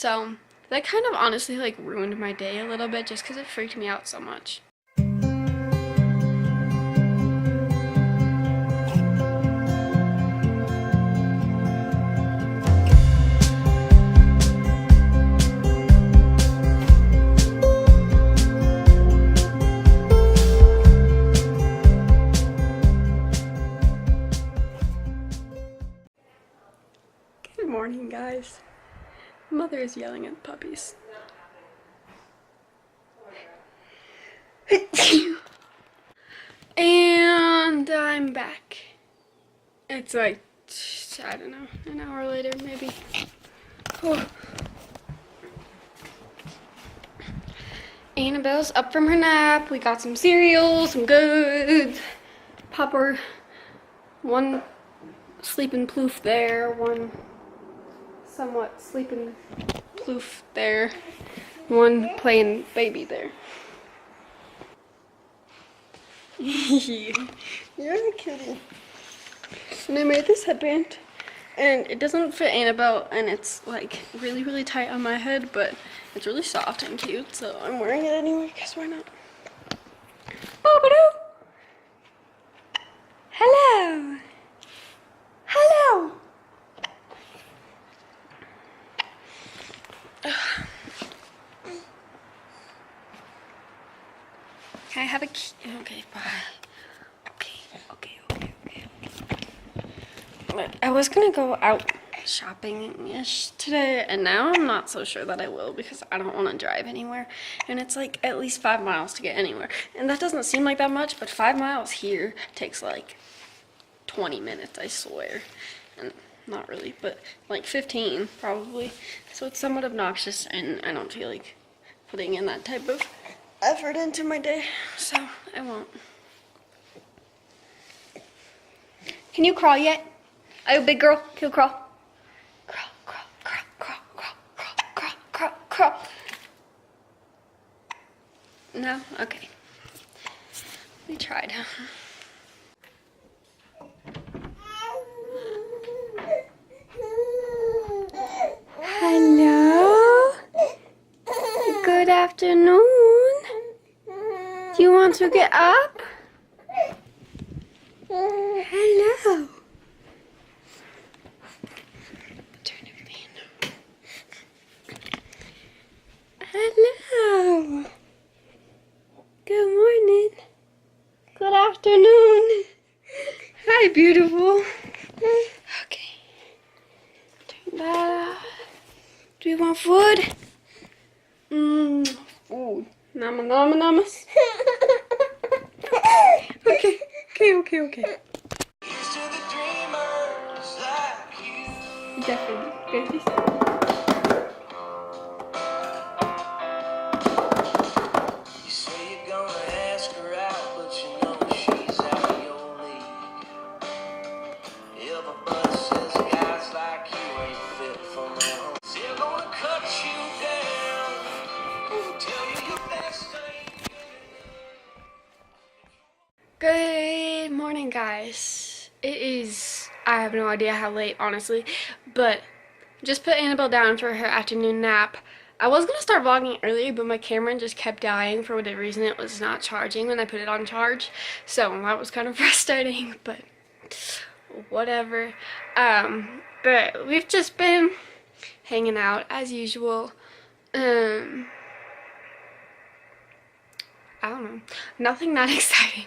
So that kind of honestly like ruined my day a little bit just because it freaked me out so much. Good morning, guys. Mother is yelling at puppies. And I'm back. It's like, I don't know, an hour later maybe. Oh. Annabelle's up from her nap. We got some cereal, some goods. Popper, one sleeping ploof there, one somewhat sleeping ploof there, one playing baby there. You're a kitty. And I made this headband, and it doesn't fit Annabelle, and it's like really, really tight on my head, but it's really soft and cute, so I'm wearing it anyway, because why not? Boop-a-doo! Hello! Hello! Can I have a key? Okay, bye. Okay. But I was gonna go out shopping-ish today, and now I'm not so sure that I will because I don't want to drive anywhere. And it's like at least 5 miles to get anywhere. And that doesn't seem like that much, but 5 miles here takes like 20 minutes, I swear. And not really, but like 15 probably. So it's somewhat obnoxious, and I don't feel like putting in that type of effort into my day, so I won't. Can you crawl yet? Are you a big girl? Can you crawl? Crawl. No? Okay. We tried. Hello? Good afternoon. Do you want to get up? Hello. Turn it in. Hello. Good morning. Good afternoon. Hi, beautiful. Okay. Turn that off. Do you want food? Food. Namas. Okay. Definitely. You say you're gonna ask her out, but you know she's out of your league. Everybody says guys like you ain't fit for me. They're gonna cut you down, tell you your best thing. Good morning, guys. It is, I have no idea how late, honestly, but just put Annabelle down for her afternoon nap. I was going to start vlogging earlier, but my camera just kept dying for whatever reason. It was not charging when I put it on charge, so that was kind of frustrating, but whatever. But we've just been hanging out as usual. I don't know, nothing that exciting.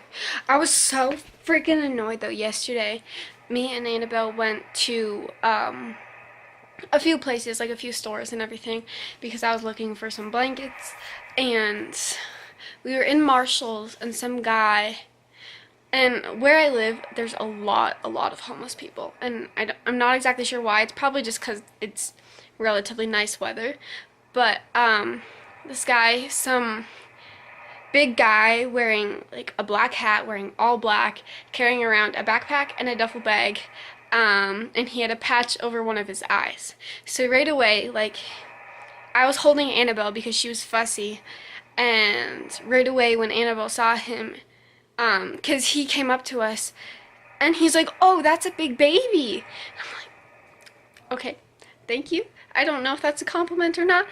I was so freaking annoyed though yesterday. Me and Annabelle went to a few places, like a few stores and everything, because I was looking for some blankets, and we were in Marshall's, and some guy, and where I live there's a lot of homeless people, and I'm not exactly sure why. It's probably just because it's relatively nice weather, but this guy, some big guy wearing like a black hat, wearing all black, carrying around a backpack and a duffel bag, and he had a patch over one of his eyes. So right away, like, I was holding Annabelle because she was fussy, and right away when Annabelle saw him, because he came up to us and he's like, "Oh, that's a big baby." I'm like, "Okay, thank you. I don't know if that's a compliment or not.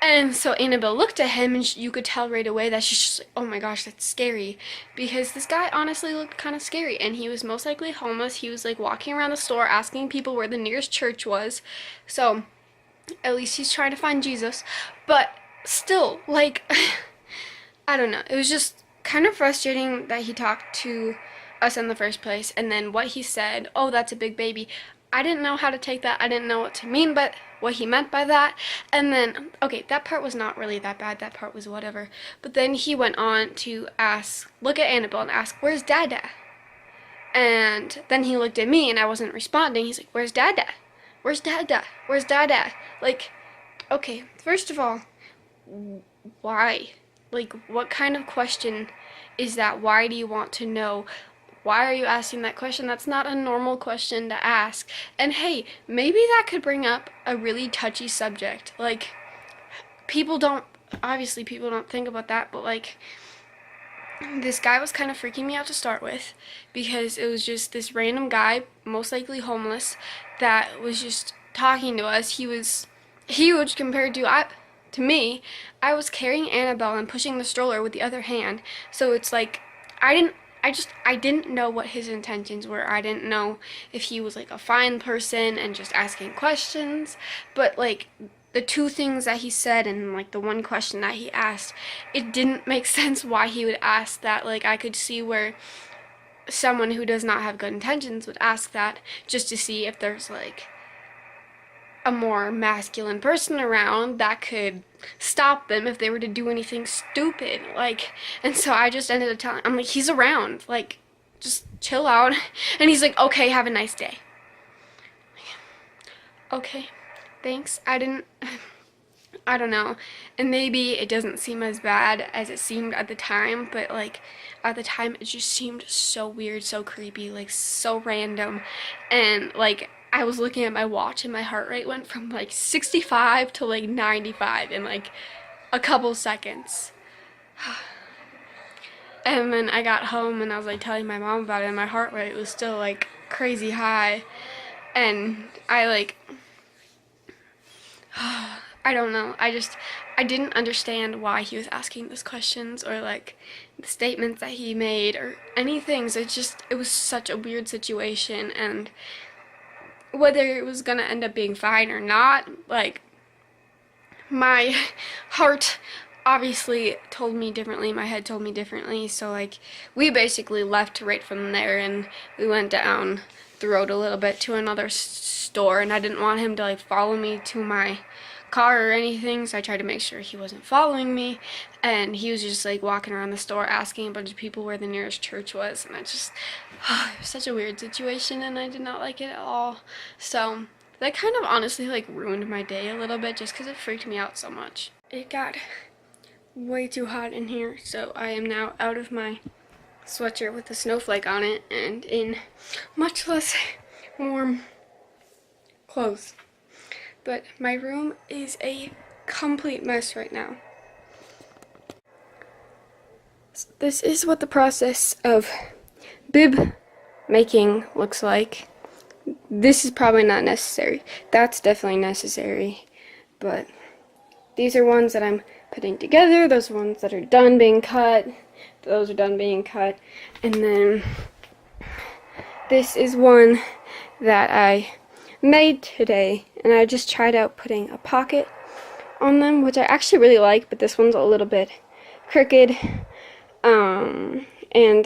And so Annabelle looked at him, and you could tell right away that she's just like, oh my gosh, that's scary. Because this guy honestly looked kind of scary, and he was most likely homeless. He was like walking around the store asking people where the nearest church was. So at least he's trying to find Jesus. But still, like, I don't know. It was just kind of frustrating that he talked to us in the first place, and then what he said, oh, that's a big baby. I didn't know how to take that. I didn't know what to mean, but what he meant by that. And then, okay, that part was not really that bad. That part was whatever. But then he went on to look at Annabelle and ask, where's Dada? And then he looked at me, and I wasn't responding. He's like, where's Dada? Where's Dada? Where's Dada? Like, okay, first of all, why? Like, what kind of question is that? Why do you want to know? Why are you asking that question? That's not a normal question to ask. And hey, maybe that could bring up a really touchy subject. Like, obviously people don't think about that, but like, this guy was kind of freaking me out to start with, because it was just this random guy, most likely homeless, that was just talking to us. He was huge compared to me. I was carrying Annabelle and pushing the stroller with the other hand. So it's like, I didn't know what his intentions were. I didn't know if he was like a fine person and just asking questions. But like, the two things that he said and like the one question that he asked, it didn't make sense why he would ask that. Like, I could see where someone who does not have good intentions would ask that just to see if there's like a more masculine person around that could stop them if they were to do anything stupid. Like, and so I just ended up telling, I'm like, he's around, like, just chill out. And he's like, okay, have a nice day. Okay, thanks. I don't know. And maybe it doesn't seem as bad as it seemed at the time, but like, at the time it just seemed so weird, so creepy, like so random. And like, I was looking at my watch and my heart rate went from like 65 to like 95 in like a couple seconds. And then I got home and I was like telling my mom about it, and my heart rate was still like crazy high. And I don't know. I didn't understand why he was asking those questions, or like the statements that he made or anything. So it was such a weird situation, and whether it was gonna end up being fine or not, like, my heart obviously told me differently, my head told me differently. So like, we basically left right from there, and we went down the road a little bit to another store, and I didn't want him to like follow me to my car or anything, so I tried to make sure he wasn't following me. And he was just like walking around the store asking a bunch of people where the nearest church was, and it was such a weird situation, and I did not like it at all. So that kind of honestly like ruined my day a little bit, just because it freaked me out so much. It got way too hot in here, so I am now out of my sweatshirt with a snowflake on it and in much less warm clothes. But my room is a complete mess right now. So this is what the process of bib making looks like. This is probably not necessary. That's definitely necessary. But these are ones that I'm putting together. Those are ones that are done being cut. Those are done being cut. And then this is one that I made today, and I just tried out putting a pocket on them, which I actually really like, but this one's a little bit crooked, and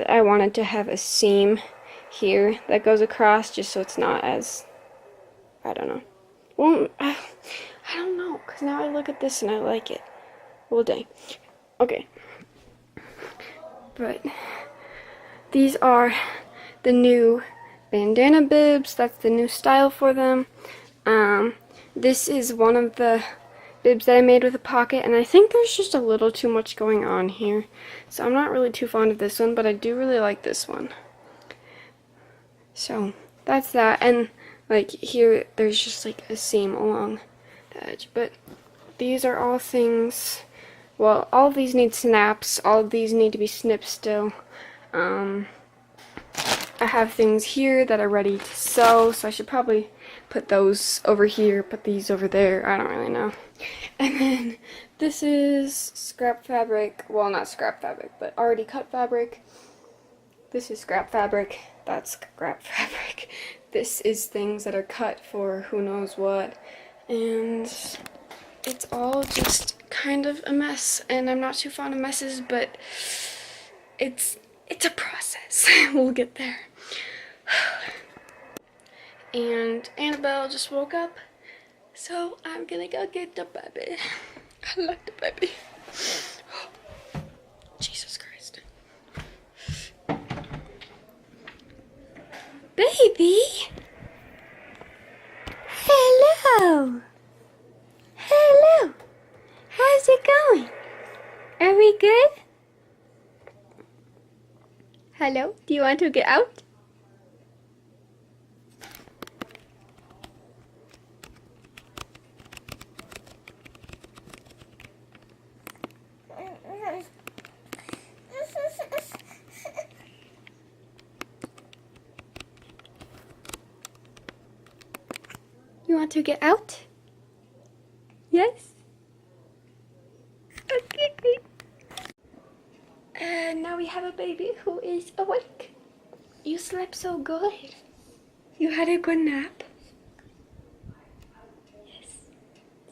I wanted to have a seam here that goes across, just so it's not as, I don't know. Well, I don't know, because now I look at this and I like it. Well, dang. Okay. But these are the new bandana bibs. That's the new style for them. This is one of the bibs that I made with a pocket, and I think there's just a little too much going on here, so I'm not really too fond of this one, but I do really like this one. So that's that. And like here there's just like a seam along the edge, but these are all things, well, all of these need snaps, all of these need to be snipped still. I have things here that are ready to sew, so I should probably put those over here, put these over there. I don't really know. And then this is scrap fabric. Well, not scrap fabric, but already cut fabric. This is scrap fabric. That's scrap fabric. This is things that are cut for who knows what. And it's all just kind of a mess. And I'm not too fond of messes, but it's a process. We'll get there. And Annabelle just woke up, so I'm gonna go get the baby. I like the baby. Jesus Christ. Baby! Hello! Hello! How's it going? Are we good? Hello? Do you want to get out? You want to get out? Yes? Okay, great. And now we have a baby who is awake. You slept so good. You had a good nap? Yes.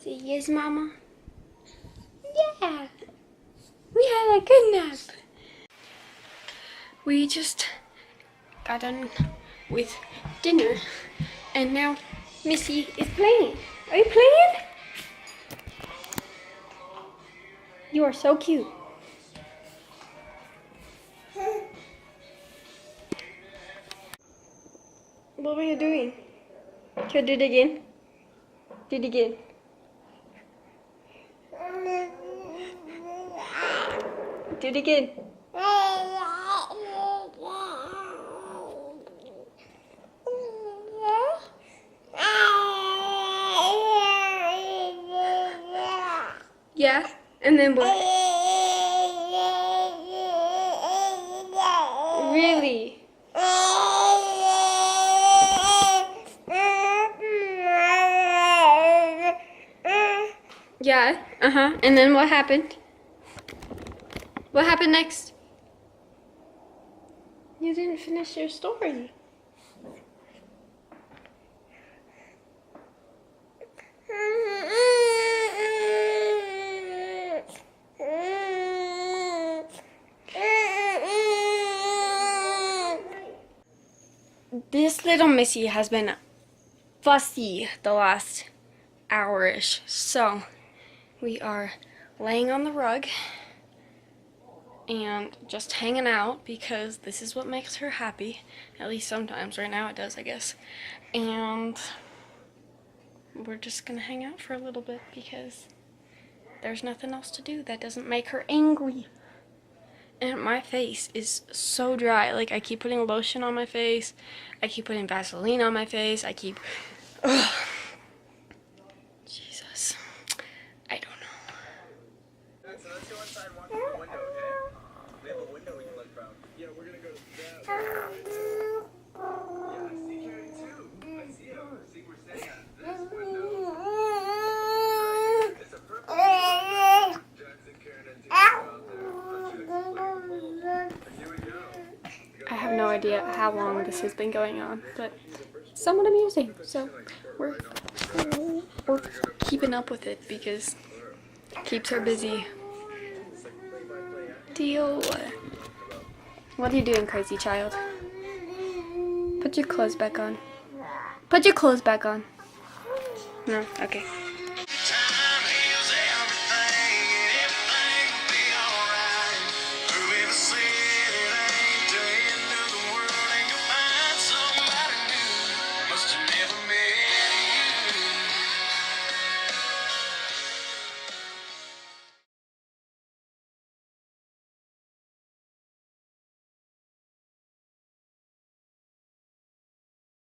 Say yes, Mama. Yeah. We had a good nap. We just got done with dinner and now Missy is playing. Are you playing? You are so cute. What were you doing? Can you do it again? Do it again. Do it again. Yeah, and then what? Really? Yeah, and then what happened? What happened next? You didn't finish your story. This little Missy has been fussy the last hour-ish, so we are laying on the rug and just hanging out because this is what makes her happy, at least sometimes. Right now it does, I guess. And we're just gonna hang out for a little bit because there's nothing else to do that doesn't make her angry. And my face is so dry. Like, I keep putting lotion on my face. I keep putting Vaseline on my face. I keep... Ugh. Jesus. I don't know. So let's go inside and walk through the window, okay? We have a window we can look from. Yeah, we're gonna go to that. Yeah, I see Carrie too. I see him. See, we're staying at this window. Right. It's a perfect window. Jackson, Karen, and James are out there. Let's do this. And here we go. I have no idea how long this has been going on, but it's somewhat amusing. So we're keeping up with it because it keeps her busy. Deal. What are you doing, crazy child? Put your clothes back on. Put your clothes back on. No? Okay.